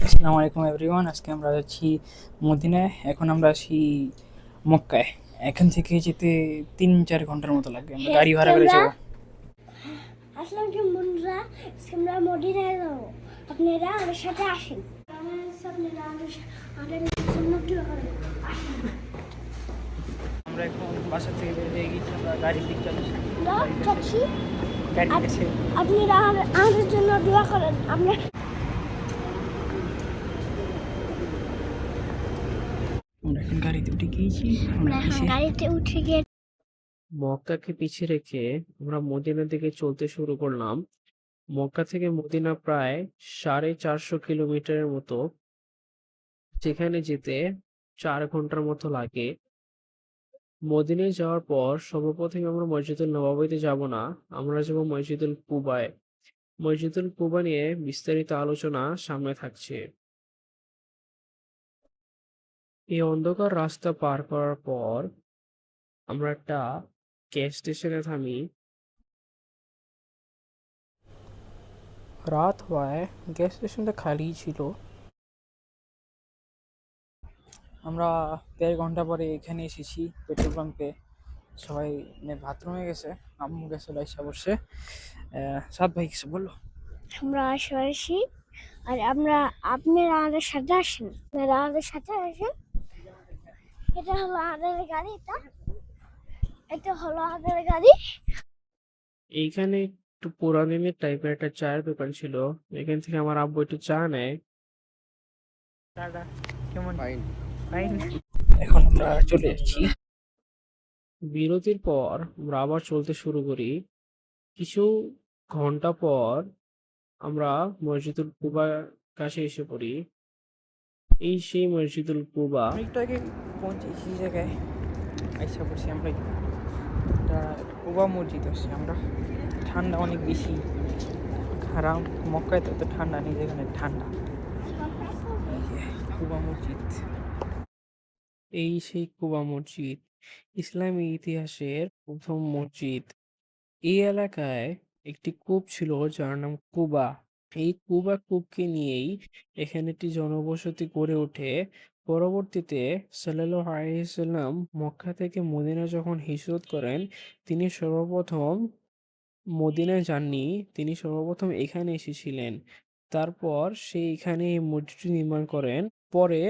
আসসালামু আলাইকুম এভরিওয়ান। আজকে আমরা যাচ্ছি মদিনায়। এখন আমরা আছি মক্কায়। এখান থেকে যেতে 3-4 ঘন্টার মতো লাগবে। আমরা গাড়ি ভাড়া করে যাবো। আসলাম কি বন্ধুরা, আজকে আমরা মদিনায় যাবো। আপনারা আমার সাথে আসেন। আমরা এখন বাসা থেকে বের হয়ে গেছি, আমরা গাড়ির দিক যাচ্ছি। গাড়ি গেছে। আপনারা আমাদের জন্য দোয়া করেন। আমরা এখন গাড়িতে উঠে গিয়েছি। আমরা এখন গাড়িতে উঠে গিয়ে মক্কাকে পিছে রেখে আমরা মদিনার দিকে চলতে শুরু করলাম। মক্কা থেকে মদিনা প্রায় 450 কিলোমিটারের মতো, যেখানে যেতে 4 ঘন্টার মতো লাগে। মদিনায় যাওয়ার পর সর্বপ্রথমে আমরা মসজিদুল নববীতে যাব না, আমরা যাব মসজিদুল কুবায়। মসজিদুল কুবা নিয়ে বিস্তারিত আলোচনা সামনে থাকছে। এই অন্ধকার রাস্তা পার করার পর আমরা একটা গ্যাস স্টেশনে থামি। রাত হওয়ায় গ্যাস স্টেশনটা খালি ছিল। আমরা 1.5 ঘন্টা পরে এখানে এসেছি পেট্রোল পাম্পে। সবাই বাথরুমে গেছে, আম্মু গেছে লাইসা বসে। সাদ ভাই কিছু বললো। আমরা আসি আর আপনারা আমাদের সাথে আসেন। আপনারা আমাদের সাথে আসেন। এটা হলো আমাদের গাড়ি। এটা হলো আমাদের গাড়ি। এইখানে একটু পুরাদিনের টাইপের একটা চায়ের দোকান ছিল। এখান থেকে আমার আব্বু একটু চা নেয়। চাটা কেমন? Fine fine. এখন আমরা চলে যাচ্ছি। বিরতির পর আমরা আবার চলতে শুরু করি। কিছু ঘন্টা পর আমরা মসজিদুল কুবার কাছে এসে পড়ি। এই সেই মসজিদুল কুবা। আমরা একটু আগে পৌঁছেছি জায়গায়, আইসা পড়ছি আমরা। এটা কুবা মসজিদ আসছি আমরা। ঠান্ডা অনেক বেশি, খারাপ। মক্কায় তো ঠান্ডা নেই, যেখানে ঠান্ডা। এই যে কুবা মসজিদ। এই সেই কুবা মসজিদ, ইসলামী ইতিহাসের প্রথম মসজিদ। এই এলাকায় একটি কূপ ছিল যার নাম কুবা। এই কুবা কূপকে নিয়েই এখানে একটি জনবসতি গড়ে ওঠে। পরবর্তীতে সাল্লাল্লাহু আলাইহি সাল্লাম মক্কা থেকে মদিনা যখন হিজরত করেন, তিনি সর্বপ্রথম মদিনায় যাননি, তিনি সর্বপ্রথম এখানে এসেছিলেন। তারপর সে এখানে এই মসজিদটি নির্মাণ করেন। পরে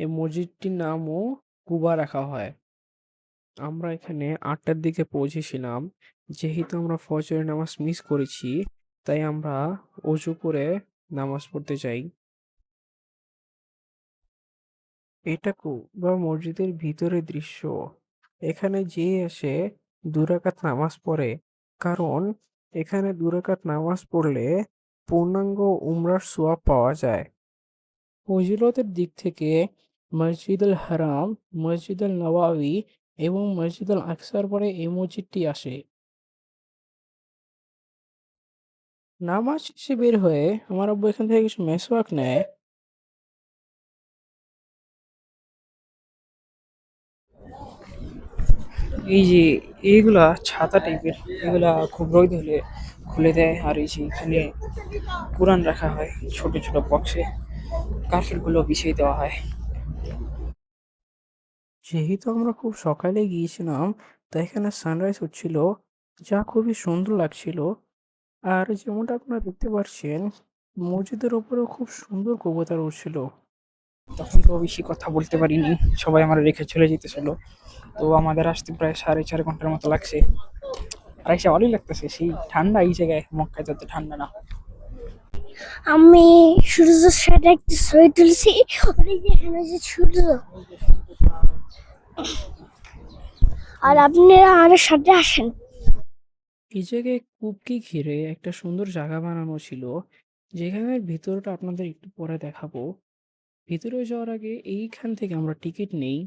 এই মসজিদটির নামও কুবা রাখা হয়। আমরা এখানে 8টার দিকে পৌঁছেছিলাম। যেহেতু আমরা ফজরের নামাজ মিস করেছি, তাই আমরা অজু করে নামাজ পড়তে যাই। এটা কুবা মসজিদের ভিতরের দৃশ্য। এখানে যে এসে 2 রাকাত নামাজ পড়ে, কারণ এখানে 2 রাকাত নামাজ পড়লে পূর্ণাঙ্গ উমরার সওয়াব পাওয়া যায়। ফজিলতের দিক থেকে মসজিদুল হারাম, মসজিদুল নববী এবং মসজিদুল আকসার পরে এই মসজিদটি আসে। নামাজ শেষে বের হয়ে আমার আব্বু এখান থেকে কিছু মেসওয়াক নেয়। এই যে এইগুলা ছাতা টাইপের, এগুলা খুব রোদ হলে খুলে দেয়। আর এই যে এখানে কোরআন রাখা হয় ছোট ছোট বক্সে, কাফিরগুলো বিছিয়ে দেওয়া হয়। যেহেতু আমরা খুব সকালে গিয়েছিলাম, তাই এখানে সানরাইজ হচ্ছিল, যা খুবই সুন্দর লাগছিল। আর যেমনটা আপনারা দেখতে পাচ্ছেন, মসজিদের ওপরেও খুব সুন্দর কবুতর উড়ছিল। তখন তো বেশি কথা বলতে পারিনি, সবাই আমার রেখে চলে যেতেছিল। তো আমাদের আসতে প্রায় 4.5 ঘন্টার মতো লাগছে। আর এসে ভালোই লাগতেছে, সেই ঠান্ডা এই জায়গায়। মক্কায় তো ঠান্ডা না। আমি সূর্যের সাথে একটা ছবি তুলছি। ওই যে এখানে যে সূর্য, আর আপনারা আমাদের সাথে আসেন। এই জায়গায় কূপকে ঘিরে একটা সুন্দর জায়গা বানানো ছিল, যেখানের ভিতরটা আপনাদের একটু পরে দেখাবো। ভিতরে যাওয়ার আগে এইখান থেকে আমরা টিকিট নেই।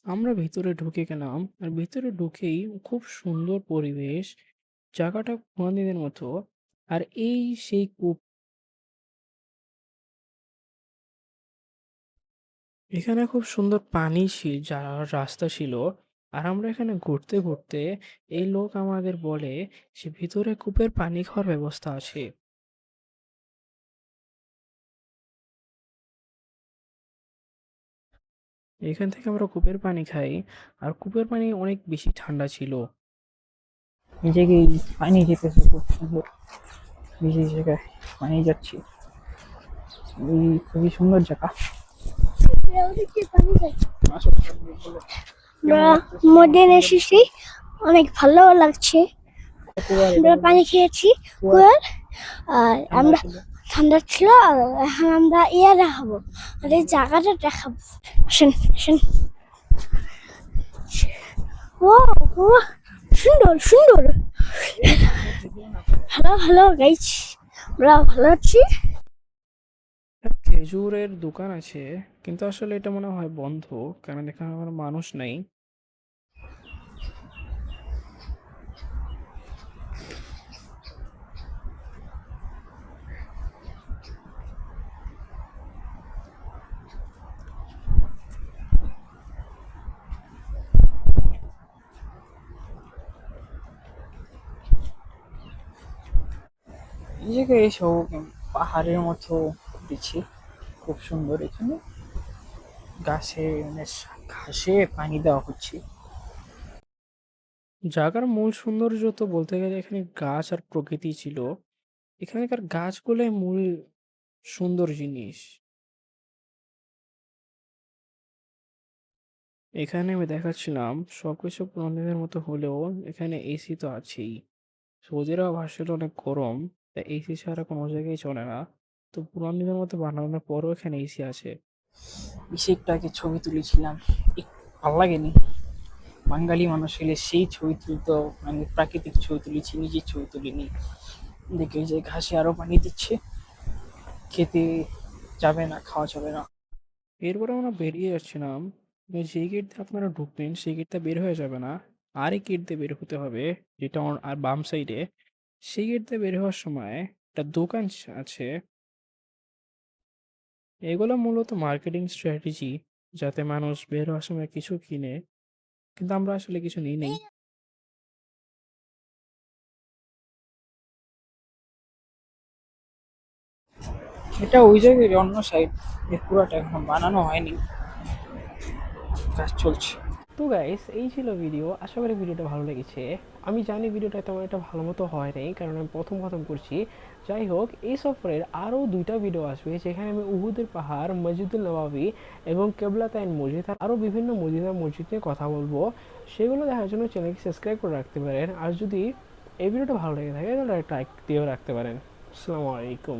আমরা ভিতরে ঢুকে গেলাম, আর ভিতরে ঢুকেই খুব সুন্দর পরিবেশ, জায়গাটা প্রণালীদের মতো। আর এই সেই কূপ। এখানে খুব সুন্দর পানি যাওয়ার রাস্তা ছিল। আর আমরা এখানে ঘুরতে ঘুরতে এই লোক আমাদের বলে যে ভিতরে কূপের পানি খাওয়ার ব্যবস্থা আছে। এখান থেকে আমরা কূপের পানি খাই, আর কূপের পানি অনেক বেশি ঠান্ডা ছিল। এই জায়গায় পানি যেতেছে খুব সুন্দর, এই জায়গায় পানি যাচ্ছে, এই খুবই সুন্দর জায়গা। আসো, বলো, আমরা কেমন লাগতেছে? মধ্যে এসেছি, অনেক ভালো লাগছে। কুয়ার আমরা পানি খেয়েছি কুয়ার, আর ঠান্ডা আমরা ছিল। ঠান্ডা ছিল। আর এখন আমরা ইয়ে দেখাবো, আর এই জায়গাটা দেখাবো। আসেন আসেন। ও ও, সুন্দর সুন্দর। হ্যালো হ্যালো গাইস, আমরা ভালো আছি। খেজুরের দোকান আছে, কিন্তু আসলে এটা মনে হয় বন্ধ, কারণ এখানে কোনো মানুষ নেই। এই জায়গায় এসব পাহাড়ের মতো দিচ্ছি, খুব সুন্দর। এখানে গাছে মানে ঘাসে পানি দেওয়া হচ্ছে। জায়গার মূল সৌন্দর্য তো বলতে গেলে এখানে গাছ আর প্রকৃতি ছিল। এখানকার গাছগুলোই মূল সুন্দর জিনিস। এখানে আমি দেখাচ্ছিলাম সবকিছু পুরানদিনের মতো হলেও এখানে এসি তো আছেই। সৌদিরা আসলে অনেক গরম, তাই এসি ছাড়া কোনো জায়গায় চলে না। তো পুরানদিনের মতো বানানোর পরও এখানে এসি আছে। বেশি একটু আগে ছবি তুলেছিলাম, ভাল লাগেনি। বাঙালি মানুষ হলে সেই ছবি তুলতো, মানে প্রাকৃতিক ছবি তুলেছি, নিজের ছবি তুলিনি। দেখে যে ঘাসে আরো পানি দিচ্ছে, খেতে যাবে না, খাওয়া যাবে না। এরপরে আমরা বেরিয়ে যাচ্ছিলাম। যেই গেট দিয়ে আপনারা ঢুকবেন সেই গেটটা বের হয়ে যাবে না, আরেক গেট দিয়ে বের হতে হবে, যেটা আর বাম সাইডে। সেই গেট দিয়ে বের হওয়ার সময় একটা দোকান আছে। এগুলো মূলত মার্কেটিং স্ট্র্যাটেজি, যাতে মানুষ বের হওয়ার সময় কিছু কিনে, কিন্তু আমরা আসলে কিছু নিই নেই। এটা ওই জায়গায় অন্য সাইড, এর পুরাটা এখন বানানো হয়নি, কাজ চলছে। তো গাইস, এই ছিল ভিডিও। আশা করি ভিডিওটা ভালো লেগেছে। আমি জানি ভিডিওটা তেমন একটা ভালো মতো হয় নাই, কারণ আমি প্রথম প্রথম করছি। যাই হোক, এই সফরের আরও 2টা ভিডিও আসবে, যেখানে আমি উহুদের পাহাড়, মসজিদুল নবাবী এবং কেবলাতাইন মসজিদ আর আরও বিভিন্ন মসজিদ নিয়ে কথা বলবো। সেগুলো দেখার জন্য চ্যানেলকে সাবস্ক্রাইব করে রাখতে পারেন। আর যদি এই ভিডিওটা ভালো লেগে থাকে তাহলে একটা লাইক দিয়েও রাখতে পারেন। আসসালামু আলাইকুম।